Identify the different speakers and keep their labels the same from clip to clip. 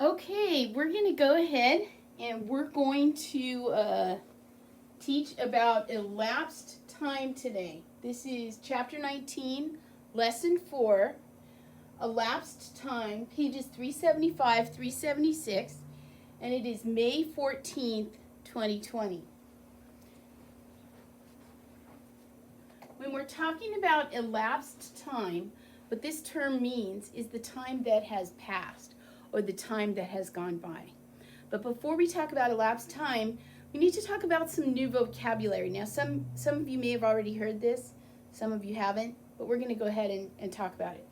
Speaker 1: Okay, we're going to go ahead and we're going to teach about elapsed time today. This is chapter 19, lesson 4, elapsed time, pages 375, 376, and it is May 14th, 2020. When we're talking about elapsed time, what this term means is the time that has passed or the time that has gone by. But before we talk about elapsed time, we need to talk about some new vocabulary. Now, some of you may have already heard this, some of you haven't, but we're going to go ahead and talk about it.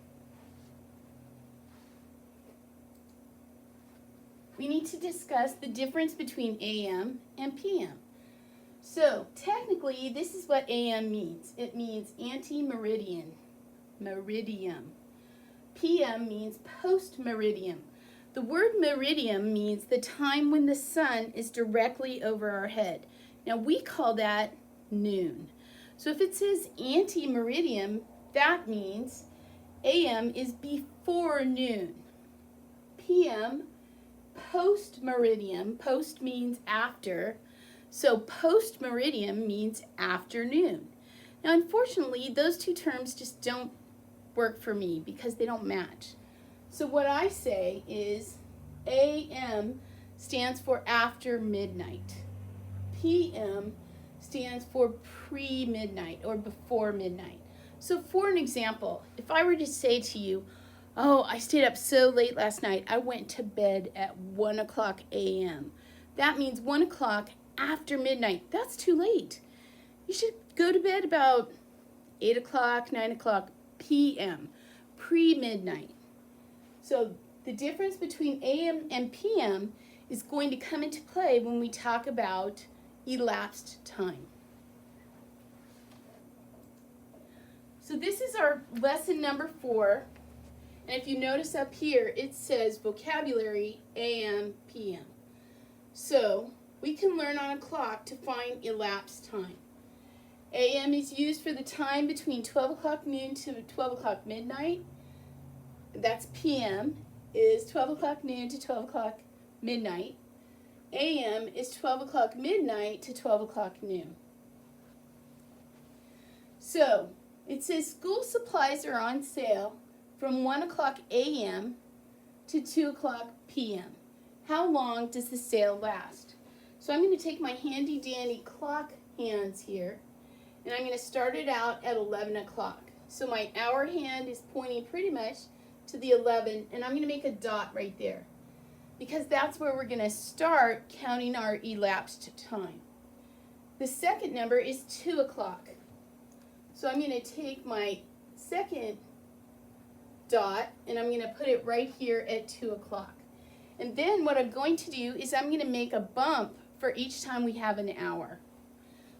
Speaker 1: We need to discuss the difference between AM and PM. So, technically, this is what AM means. It means ante-meridian, meridium. PM means post-meridium. The word meridium means the time when the sun is directly over our head. Now, we call that noon. So if it says ante-meridium, that means AM is before noon. PM, post-meridium, post means after, so post-meridium means afternoon. Now, unfortunately, those two terms just don't work for me because they don't match. So what I say is AM stands for after midnight. PM stands for pre-midnight or before midnight. So for an example, if I were to say to you, oh, I stayed up so late last night, I went to bed at 1 o'clock AM. That means 1 o'clock after midnight. That's too late. You should go to bed about 8 o'clock, 9 o'clock PM, pre-midnight. So the difference between AM and PM is going to come into play when we talk about elapsed time. So this is our lesson number 4. And if you notice up here, it says vocabulary AM, PM. So we can learn on a clock to find elapsed time. AM is used for the time between 12 o'clock noon to 12 o'clock midnight. That's PM, is 12 o'clock noon to 12 o'clock midnight. AM is 12 o'clock midnight to 12 o'clock noon. So it says school supplies are on sale from 1 o'clock AM to 2 o'clock PM. How long does the sale last? So I'm going to take my handy dandy clock hands here, and I'm going to start it out at 11 o'clock. So my hour hand is pointing pretty much to the 11, and I'm going to make a dot right there because that's where we're going to start counting our elapsed time. The second number is 2 o'clock. So I'm going to take my second dot and I'm going to put it right here at 2 o'clock. And then what I'm going to do is I'm going to make a bump for each time we have an hour.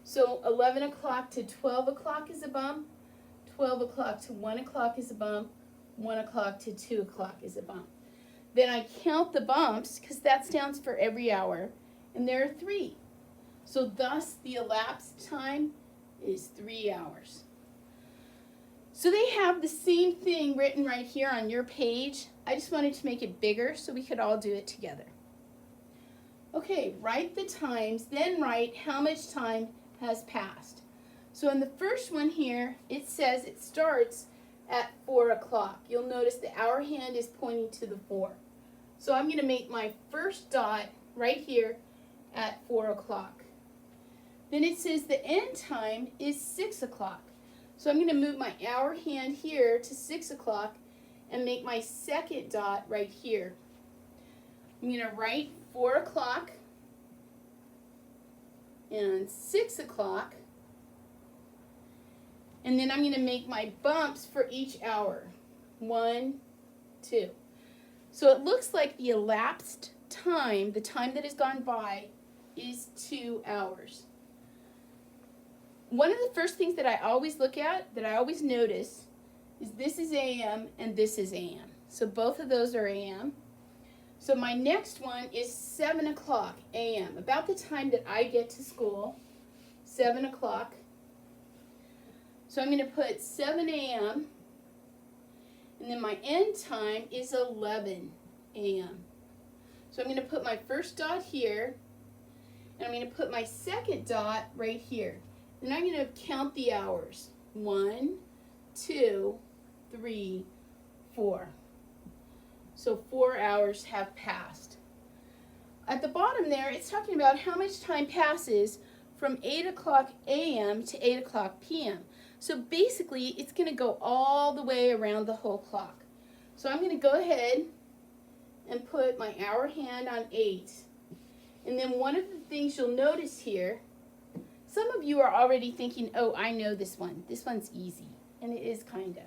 Speaker 1: So 11 o'clock to 12 o'clock is a bump, 12 o'clock to 1 o'clock is a bump, 1 o'clock to 2 o'clock is a bump. Then I count the bumps because that stands for every hour, and there are 3. So thus the elapsed time is 3 hours. So they have the same thing written right here on your page. I just wanted to make it bigger so we could all do it together. Okay, write the times, then write how much time has passed. So in the first one here, it says it starts at 4 o'clock. You'll notice the hour hand is pointing to the 4. So I'm going to make my first dot right here at 4 o'clock. Then it says the end time is 6 o'clock. So I'm going to move my hour hand here to 6 o'clock and make my second dot right here. I'm going to write 4 o'clock and 6 o'clock. And then I'm going to make my bumps for each hour. 1, 2. So it looks like the elapsed time, the time that has gone by, is 2 hours. One of the first things that I always look at, that I always notice, is this is AM and this is AM. So both of those are AM. So my next one is 7 o'clock AM, about the time that I get to school, 7 o'clock. So I'm going to put 7 a.m. and then my end time is 11 a.m. So I'm going to put my first dot here, and I'm going to put my second dot right here. And I'm going to count the hours. 1, 2, 3, 4. So 4 hours have passed. At the bottom there, it's talking about how much time passes from 8 o'clock a.m. to 8 o'clock p.m. So basically, it's going to go all the way around the whole clock. So I'm going to go ahead and put my hour hand on 8. And then one of the things you'll notice here, some of you are already thinking, oh, I know this one. This one's easy. And it is kind of.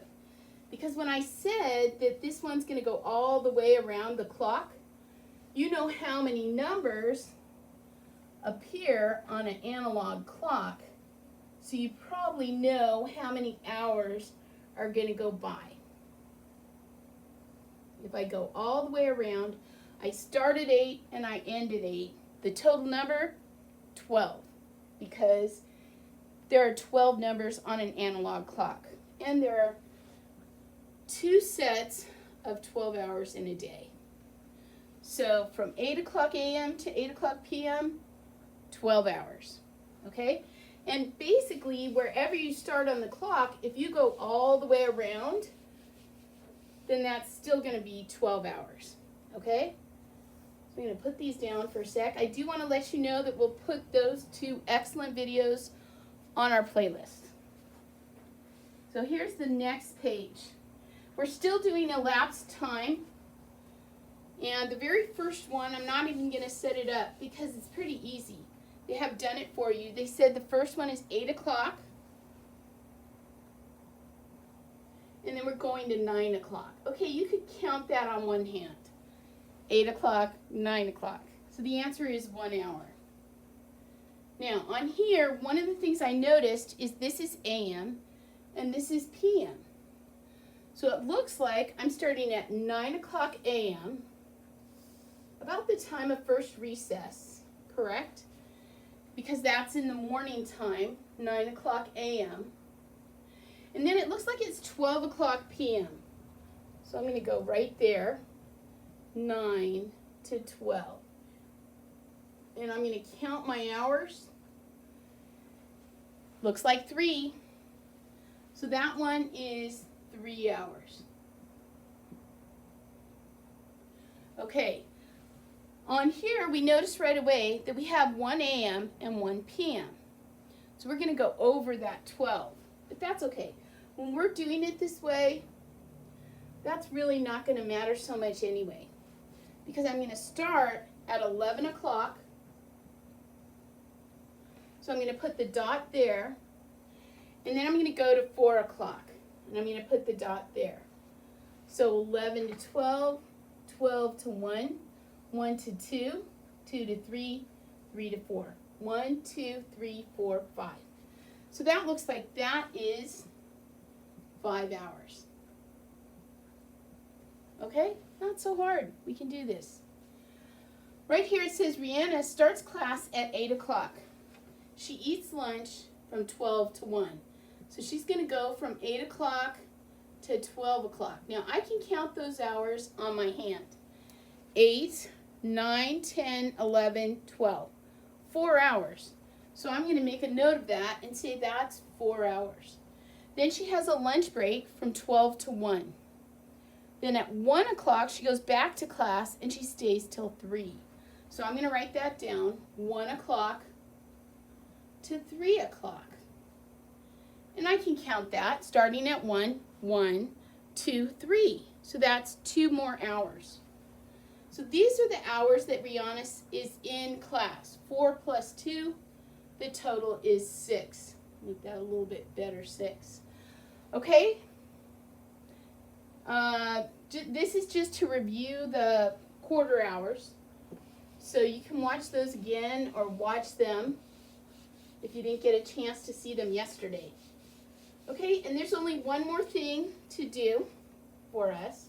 Speaker 1: Because when I said that this one's going to go all the way around the clock, you know how many numbers appear on an analog clock. So you probably know how many hours are going to go by. If I go all the way around, I start at 8 and I end at 8. The total number, 12. Because there are 12 numbers on an analog clock. And there are 2 sets of 12 hours in a day. So from 8 o'clock a.m. to 8 o'clock p.m., 12 hours. Okay? And basically, wherever you start on the clock, if you go all the way around, then that's still going to be 12 hours. Okay? So I'm going to put these down for a sec. I do want to let you know that we'll put those 2 excellent videos on our playlist. So here's the next page. We're still doing elapsed time. And the very first one, I'm not even going to set it up because it's pretty easy. They have done it for you. They said the first one is 8 o'clock. And then we're going to 9 o'clock. Okay, you could count that on one hand. 8 o'clock, 9 o'clock. So the answer is 1 hour. Now, on here, one of the things I noticed is this is AM and this is PM. So it looks like I'm starting at 9 o'clock AM, about the time of first recess, correct? Because that's in the morning time, 9 o'clock a.m. And then it looks like it's 12 o'clock p.m. So I'm going to go right there, 9 to 12. And I'm going to count my hours. Looks like 3. So that one is 3 hours. Okay. On here, we notice right away that we have 1 a.m. and 1 p.m. So we're going to go over that 12. But that's okay. When we're doing it this way, that's really not going to matter so much anyway. Because I'm going to start at 11 o'clock. So I'm going to put the dot there. And then I'm going to go to 4 o'clock. And I'm going to put the dot there. So 11 to 12, 12 to 1. 1 to 2, 2 to 3, 3 to 4. 1, 2, 3, 4, 5. So that looks like that is 5 hours. Okay? Not so hard. We can do this. Right here it says Rihanna starts class at 8 o'clock. She eats lunch from 12 to 1. So she's going to go from 8 o'clock to 12 o'clock. Now I can count those hours on my hand. 8, 9, 10, 11, 12. 4 hours. So I'm going to make a note of that and say that's 4 hours. Then she has a lunch break from 12 to 1. Then at 1 o'clock she goes back to class and she stays till 3. So I'm going to write that down. 1 o'clock to 3 o'clock. And I can count that starting at 1, 1, 2, 3. So that's 2 more hours. So these are the hours that Rihanna is in class. 4 plus 2, the total is 6. Make that a little bit better, 6. Okay? This is just to review the quarter hours. So you can watch those again or watch them if you didn't get a chance to see them yesterday. Okay, and there's only one more thing to do for us.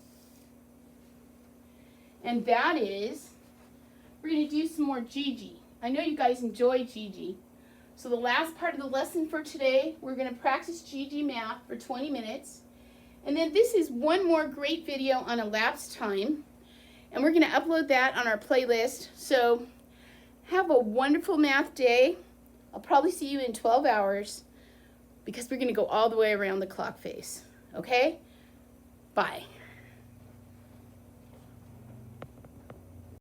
Speaker 1: And that is, we're going to do some more Gigi. I know you guys enjoy Gigi. So the last part of the lesson for today, we're going to practice Gigi math for 20 minutes. And then this is one more great video on elapsed time. And we're going to upload that on our playlist. So have a wonderful math day. I'll probably see you in 12 hours because we're going to go all the way around the clock face. Okay? Bye.